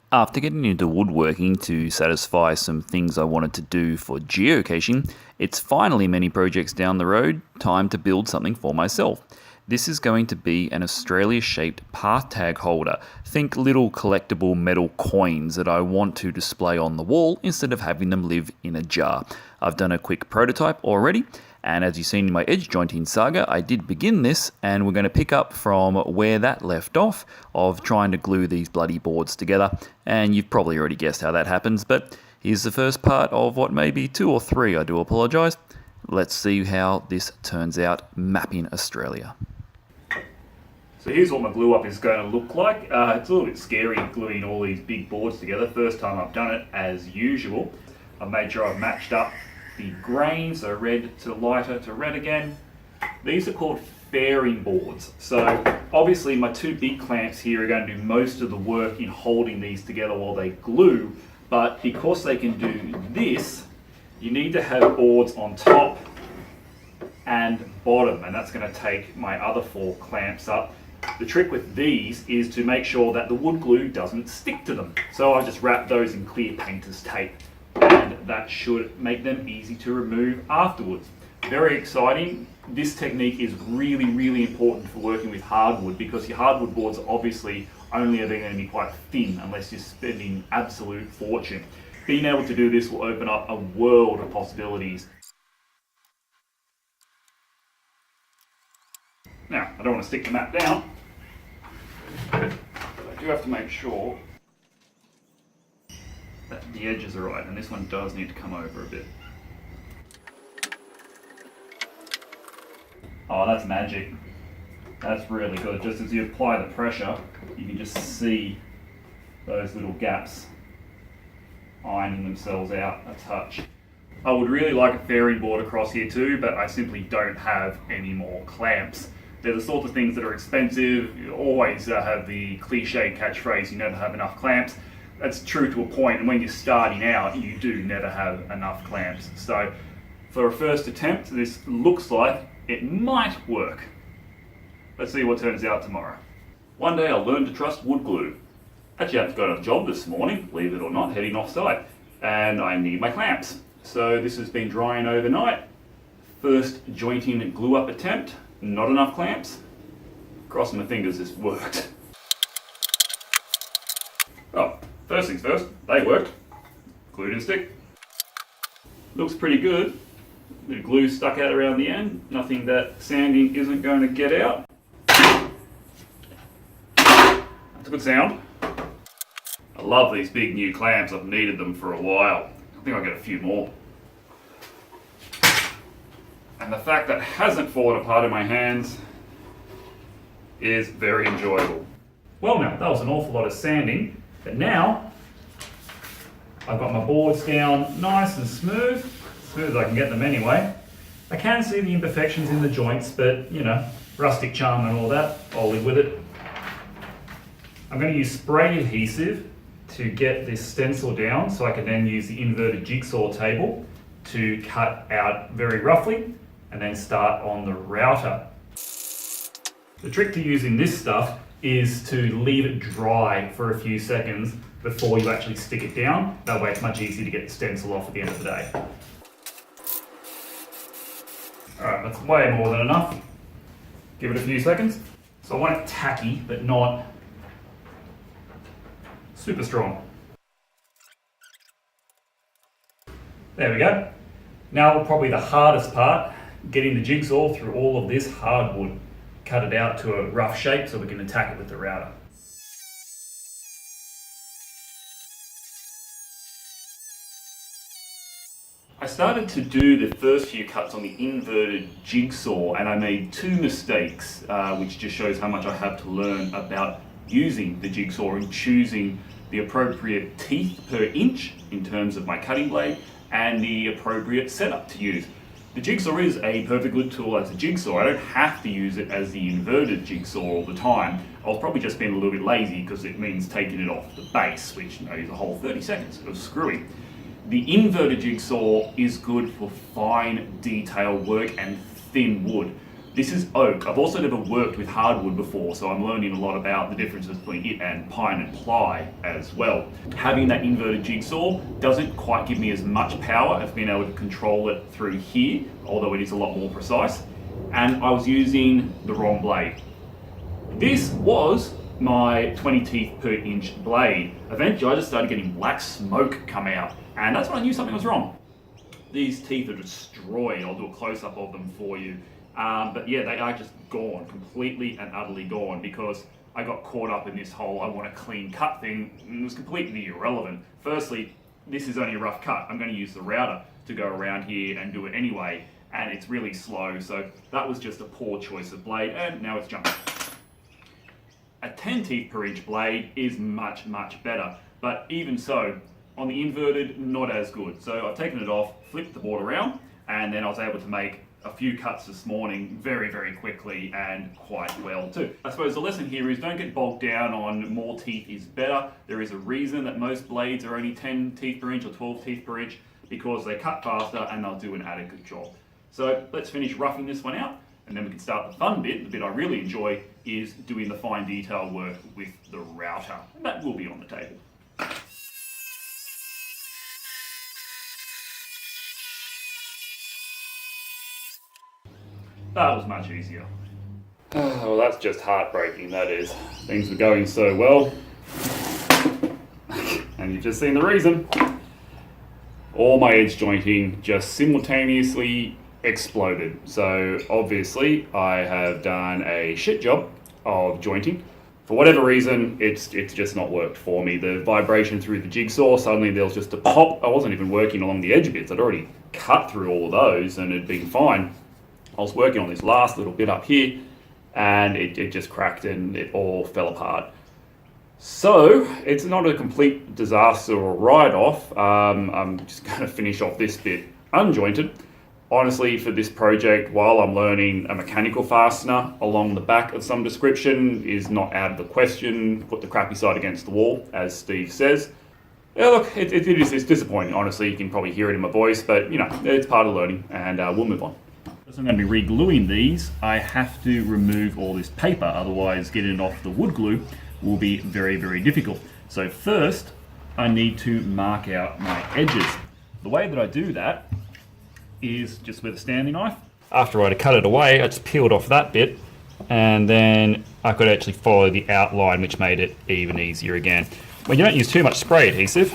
After getting into woodworking to satisfy some things I wanted to do for geocaching, it's finally many projects down the road, time to build something for myself. This is going to be an Australia-shaped Pathtag holder. Think little collectible metal coins that I want to display on the wall instead of having them live in a jar. I've done a quick prototype already, and as you've seen in my edge jointing saga, I did begin this, and we're going to pick up from where that left off of trying to glue these bloody boards together. And you've probably already guessed how that happens, but here's the first part of what may be 2 or 3, I do apologise. Let's see how this turns out mapping Australia. So here's what my glue up is going to look like. It's a little bit scary gluing all these big boards together. First time I've done it as usual. I've made sure I've matched up the grain, so red to lighter to red again. These are called fairing boards. So obviously my 2 big clamps here are going to do most of the work in holding these together while they glue, but because they can do this, you need to have boards on top and bottom, and that's going to take my other 4 clamps up. The trick with these is to make sure that the wood glue doesn't stick to them. So I just wrap those in clear painter's tape, and that should make them easy to remove afterwards. Very exciting. This technique is really important for working with hardwood, because your hardwood boards are obviously only ever going to be quite thin unless you're spending absolute fortune. Being able to do this will open up a world of possibilities. Now, I don't want to stick the mat down, but I do have to make sure that the edges are right, and this one does need to come over a bit. Oh, that's magic. That's really good. Just as you apply the pressure, you can just see those little gaps ironing themselves out a touch. I would really like a fairing board across here too, but I simply don't have any more clamps. They're the sort of things that are expensive. You always have the cliche catchphrase, you never have enough clamps. That's true to a point, and when you're starting out, you do never have enough clamps. So for a first attempt, this looks like it might work. Let's see what turns out tomorrow. One day I'll learn to trust wood glue. Actually, I have to go on a job this morning, believe it or not, heading off site, and I need my clamps. So this has been drying overnight. First jointing and glue up attempt. Not enough clamps. Crossing my fingers this worked. Oh, first things first, they worked. Glue didn't stick. Looks pretty good. The glue stuck out around the end. Nothing that sanding isn't going to get out. That's a good sound. I love these big new clamps. I've needed them for a while. I think I'll get a few more. And the fact that it hasn't fallen apart in my hands is very enjoyable. Well, now that was an awful lot of sanding, but now I've got my boards down nice and smooth as I can get them anyway. I can see the imperfections in the joints, but you know, rustic charm and all that, I'll live with it. I'm going to use spray adhesive to get this stencil down so I can then use the inverted jigsaw table to cut out very roughly and then start on the router. The trick to using this stuff is to leave it dry for a few seconds before you actually stick it down. That way it's much easier to get the stencil off at the end of the day. Alright, that's way more than enough. Give it a few seconds. So I want it tacky, but not super strong. There we go. Now probably the hardest part, getting the jigsaw through all of this hardwood. Cut it out to a rough shape so we can attack it with the router. I started to do the first few cuts on the inverted jigsaw, and I made 2 mistakes, which just shows how much I have to learn about using the jigsaw and choosing the appropriate teeth per inch in terms of my cutting blade and the appropriate setup to use. The jigsaw is a perfect good tool as a jigsaw. I don't have to use it as the inverted jigsaw all the time. I'll probably just been a little bit lazy because it means taking it off the base, which is a whole 30 seconds of screwing. The inverted jigsaw is good for fine detail work and thin wood. This is oak. I've also never worked with hardwood before, so I'm learning a lot about the differences between it and pine and ply as well. Having that inverted jigsaw doesn't quite give me as much power as being able to control it through here, although it is a lot more precise. And I was using the wrong blade. This was my 20 teeth per inch blade. Eventually I just started getting black smoke come out, and that's when I knew something was wrong. These teeth are destroyed. I'll do a close-up of them for you. But yeah, they are just gone, completely and utterly gone, because I got caught up in this whole I want a clean cut thing, and it was completely irrelevant. Firstly, this is only a rough cut. I'm going to use the router to go around here and do it anyway, and it's really slow, so that was just a poor choice of blade, and now it's jumping. A 10 teeth per inch blade is much, much better, but even so, on the inverted, not as good. So I've taken it off, flipped the board around, and then I was able to make a few cuts this morning very, very quickly and quite well too. I suppose the lesson here is don't get bogged down on more teeth is better. There is a reason that most blades are only 10 teeth per inch or 12 teeth per inch, because they cut faster and they'll do an adequate job. So let's finish roughing this one out, and then we can start the fun bit. The bit I really enjoy is doing the fine detail work with the router, and that will be on the table. That was much easier. Oh, well, that's just heartbreaking, that is. Things were going so well. And you've just seen the reason. All my edge jointing just simultaneously exploded. So obviously I have done a shit job of jointing. For whatever reason, it's just not worked for me. The vibration through the jigsaw, suddenly there was just a pop. I wasn't even working along the edge bits. I'd already cut through all of those and it'd been fine. I was working on this last little bit up here, and it just cracked and it all fell apart. So it's not a complete disaster or write-off. I'm just going to finish off this bit unjointed. Honestly, for this project, while I'm learning a mechanical fastener along the back of some description is not out of the question. Put the crappy side against the wall, as Steve says. Yeah, look, it's disappointing, honestly. You can probably hear it in my voice, but you know, it's part of learning, and we'll move on. So I'm going to be re-gluing these. I have to remove all this paper, otherwise getting it off the wood glue will be very, very difficult. So first, I need to mark out my edges. The way that I do that is just with a Stanley knife. After I'd cut it away, I just peeled off that bit, and then I could actually follow the outline, which made it even easier again. When you don't use too much spray adhesive,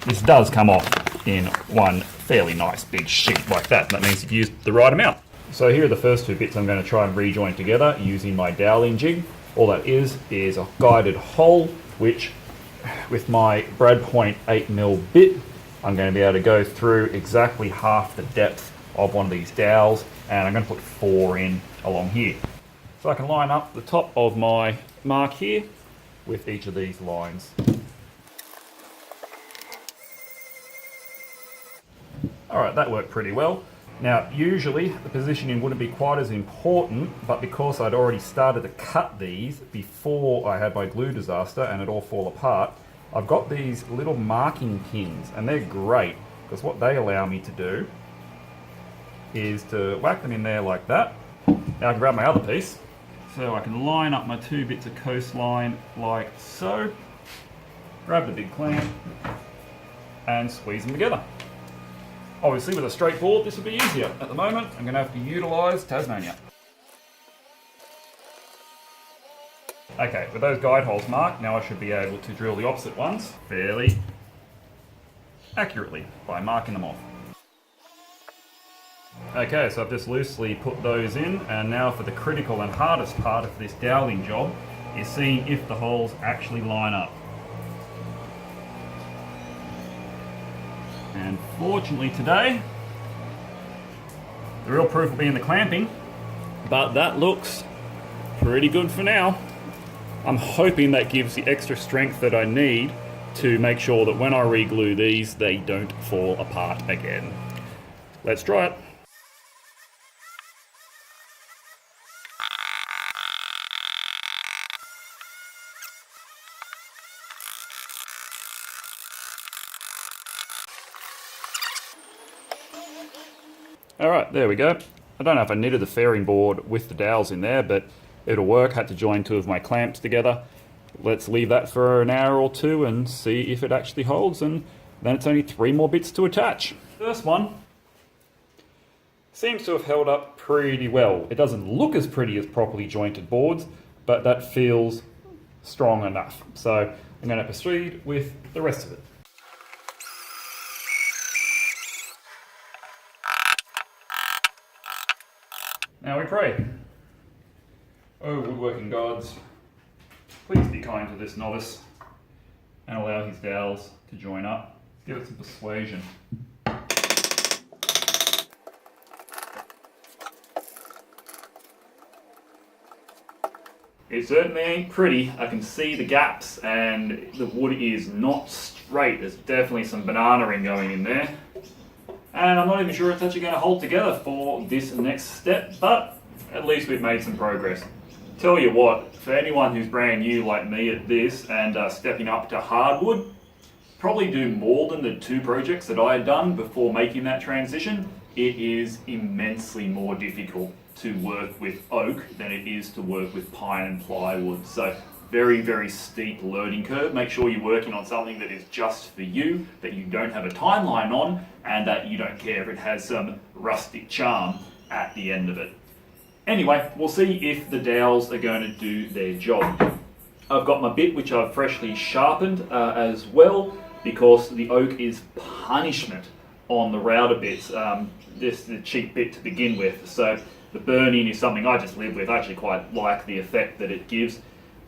this does come off in one fairly nice big sheet like that. That means you've used the right amount. So here are the first two bits I'm going to try and rejoin together using my Dowel jig. All that is a guided hole, which with my Brad Point 8mm bit, I'm going to be able to go through exactly half the depth of one of these dowels, and I'm going to put 4 in along here. So I can line up the top of my mark here with each of these lines. Alright, that worked pretty well. Now, usually the positioning wouldn't be quite as important, but because I'd already started to cut these before I had my glue disaster and it all fall apart, I've got these little marking pins, and they're great because what they allow me to do is to whack them in there like that. Now I can grab my other piece, so I can line up my 2 bits of coastline like so, grab the big clamp and squeeze them together. Obviously with a straight board this would be easier. At the moment I'm going to have to utilise Tasmania. Okay, with those guide holes marked, now I should be able to drill the opposite ones fairly accurately by marking them off. Okay, so I've just loosely put those in, and now for the critical and hardest part of this doweling job is seeing if the holes actually line up. And fortunately today, the real proof will be in the clamping, but that looks pretty good for now. I'm hoping that gives the extra strength that I need to make sure that when I re-glue these, they don't fall apart again. Let's try it. Alright, there we go. I don't know if I knitted the fairing board with the dowels in there, but it'll work. Had to join two of my clamps together. Let's leave that for an hour or two and see if it actually holds, and then it's only 3 more bits to attach. First one seems to have held up pretty well. It doesn't look as pretty as properly jointed boards, but that feels strong enough. So I'm going to proceed with the rest of it. Now we pray. Oh, woodworking gods, please be kind to this novice and allow his dowels to join up. Give it some persuasion. It certainly ain't pretty. I can see the gaps and the wood is not straight. There's definitely some bananaing going in there. And I'm not even sure it's actually going to hold together for this next step, but at least we've made some progress. Tell you what, for anyone who's brand new like me at this and stepping up to hardwood, probably do more than the 2 projects that I had done before making that transition. It is immensely more difficult to work with oak than it is to work with pine and plywood. So very, very steep learning curve. Make sure you're working on something that is just for you, that you don't have a timeline on, and that you don't care if it has some rustic charm at the end of it. Anyway, we'll see if the dowels are going to do their job. I've got my bit which I've freshly sharpened as well, because the oak is punishment on the router bits. This is the cheap bit to begin with, so the burn-in is something I just live with. I actually quite like the effect that it gives.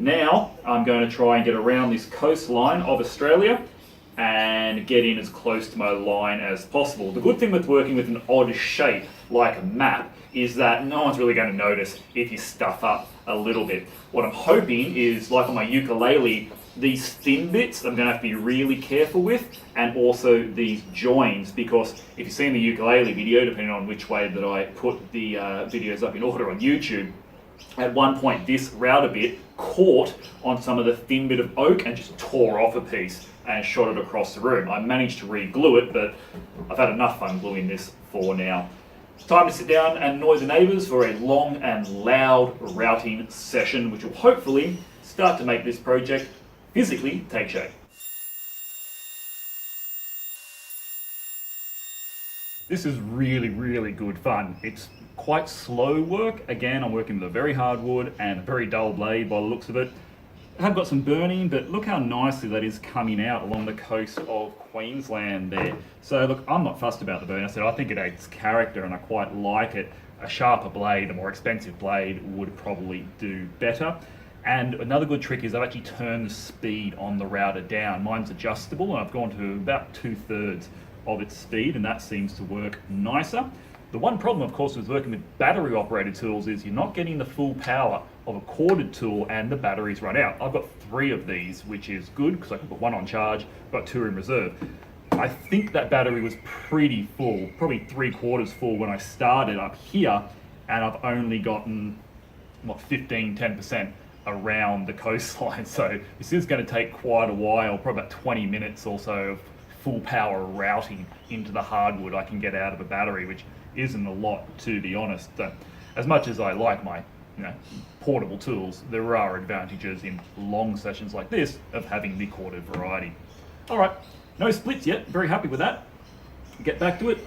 Now I'm going to try and get around this coastline of Australia and get in as close to my line as possible. The good thing with working with an odd shape like a map is that no one's really going to notice if you stuff up a little bit. What I'm hoping is, like on my ukulele, these thin bits I'm going to have to be really careful with, and also these joins, because if you've seen the ukulele video, depending on which way that I put the videos up in order on YouTube, at one point this router bit caught on some of the thin bit of oak and just tore off a piece and shot it across the room. I managed to re-glue it, but I've had enough fun gluing this for now. It's time to sit down and annoy the neighbours for a long and loud routing session, which will hopefully start to make this project physically take shape. This is really, really good fun. It's quite slow work. Again, I'm working with a very hard wood and a very dull blade by the looks of it. I have got some burning, but look how nicely that is coming out along the coast of Queensland there. So look, I'm not fussed about the burn. I said I think it adds character and I quite like it. A sharper blade, a more expensive blade would probably do better. And another good trick is I've actually turned the speed on the router down. Mine's adjustable and I've gone to about 2/3 of its speed, and that seems to work nicer. The one problem, of course, with working with battery operated tools is you're not getting the full power of a corded tool and the batteries run out. I've got 3 of these, which is good because I can put 1 on charge, got 2 in reserve. I think that battery was pretty full, probably 3/4 full when I started up here, and I've only gotten, what, 10% around the coastline. So this is going to take quite a while, probably about 20 minutes or so of full power routing into the hardwood I can get out of a battery, which isn't a lot, to be honest. As much as I like my portable tools, there are advantages in long sessions like this of having the corded variety. All right, no splits yet, very happy with that. Get back to it.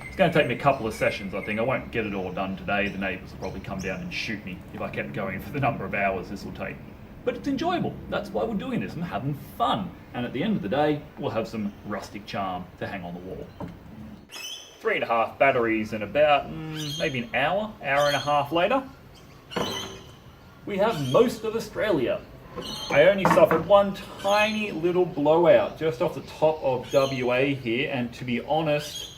It's going to take me a couple of sessions, I think. I won't get it all done today. The neighbours will probably come down and shoot me if I kept going for the number of hours this will take. But it's enjoyable. That's why we're doing this. I'm having fun. And at the end of the day, we'll have some rustic charm to hang on the wall. 3.5 batteries and about maybe an hour and a half later, we have most of Australia. I only suffered one tiny little blowout just off the top of WA here, and to be honest,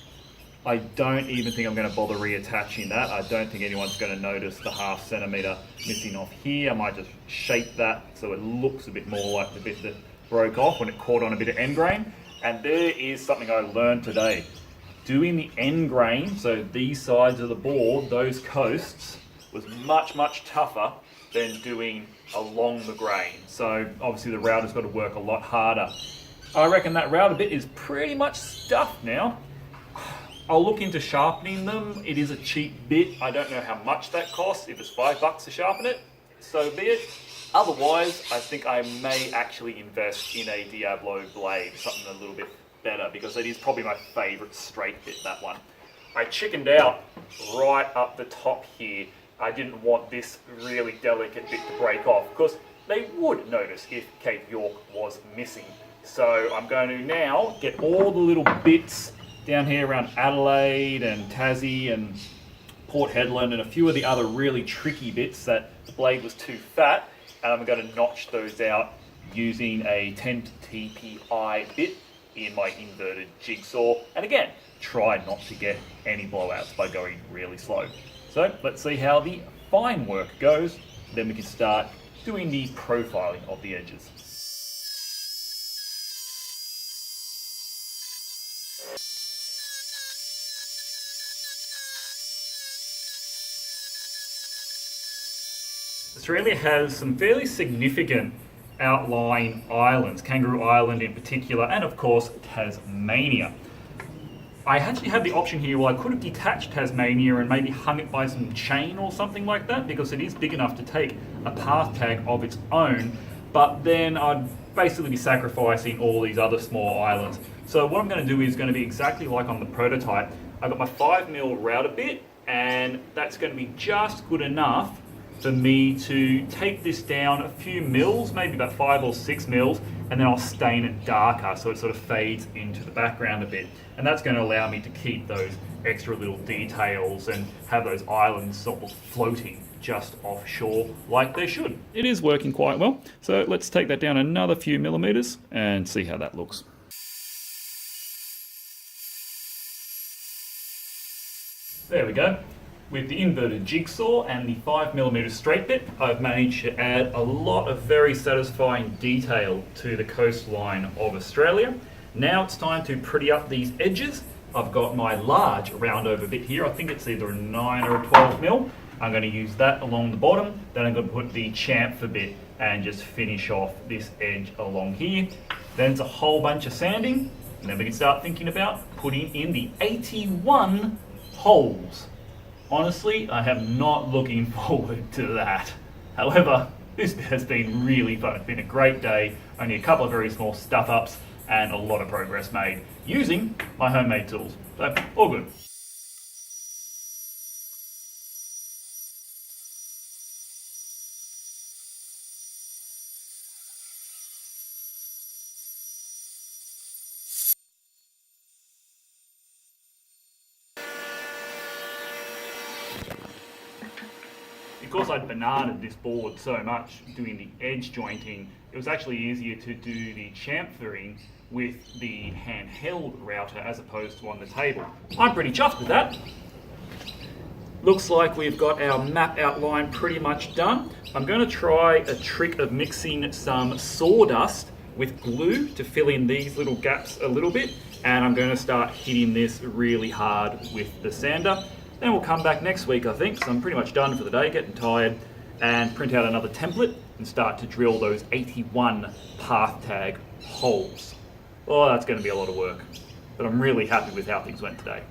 I don't even think I'm going to bother reattaching that. I don't think anyone's going to notice the 0.5 centimetre missing off here. I might just shape that so it looks a bit more like the bit that broke off when it caught on a bit of end grain. And there is something I learned today. Doing the end grain, so these sides of the board, those coasts, was much, much tougher than doing along the grain. So obviously the router's got to work a lot harder. I reckon that router bit is pretty much stuffed now. I'll look into sharpening them. It is a cheap bit. I don't know how much that costs. If it's $5 to sharpen it, so be it. Otherwise, I think I may actually invest in a Diablo blade, something a little bit better, because it is probably my favourite straight bit, that one. I chickened out right up the top here. I didn't want this really delicate bit to break off, because they would notice if Cape York was missing. So I'm going to now get all the little bits down here around Adelaide and Tassie and Port Hedland and a few of the other really tricky bits that the blade was too fat, and I'm going to notch those out using a 10 TPI bit in my inverted jigsaw. And again, try not to get any blowouts by going really slow. So let's see how the fine work goes, then we can start doing the profiling of the edges. Australia has some fairly significant outlying islands, Kangaroo Island in particular, and of course Tasmania. I actually had the option here, well, I could have detached Tasmania and maybe hung it by some chain or something like that, because it is big enough to take a Pathtag of its own, but then I'd basically be sacrificing all these other small islands. So what I'm going to do is going to be exactly like on the prototype. I've got my 5mm router bit, and that's going to be just good enough for me to take this down a few mils, maybe about 5 or 6 mils, and then I'll stain it darker so it sort of fades into the background a bit. And that's going to allow me to keep those extra little details and have those islands sort of floating just offshore like they should. It is working quite well, so let's take that down another few millimeters and see how that looks. There we go. With the inverted jigsaw and the 5mm straight bit, I've managed to add a lot of very satisfying detail to the coastline of Australia. Now it's time to pretty up these edges. I've got my large round over bit here. I think it's either a 9 or a 12mm. I'm going to use that along the bottom. Then I'm going to put the chamfer bit and just finish off this edge along here. Then it's a whole bunch of sanding, and then we can start thinking about putting in the 81 holes. Honestly, I am not looking forward to that. However, this has been really fun. It's been a great day, only a couple of very small stuff-ups, and a lot of progress made using my homemade tools. So, all good. Because I'd bananaed this board so much doing the edge jointing, it was actually easier to do the chamfering with the handheld router as opposed to on the table. I'm pretty chuffed with that. Looks like we've got our map outline pretty much done. I'm going to try a trick of mixing some sawdust with glue to fill in these little gaps a little bit, and I'm going to start hitting this really hard with the sander. Then we'll come back next week, I think, so I'm pretty much done for the day, getting tired, and print out another template and start to drill those 81 Pathtag holes. Oh, that's going to be a lot of work, but I'm really happy with how things went today.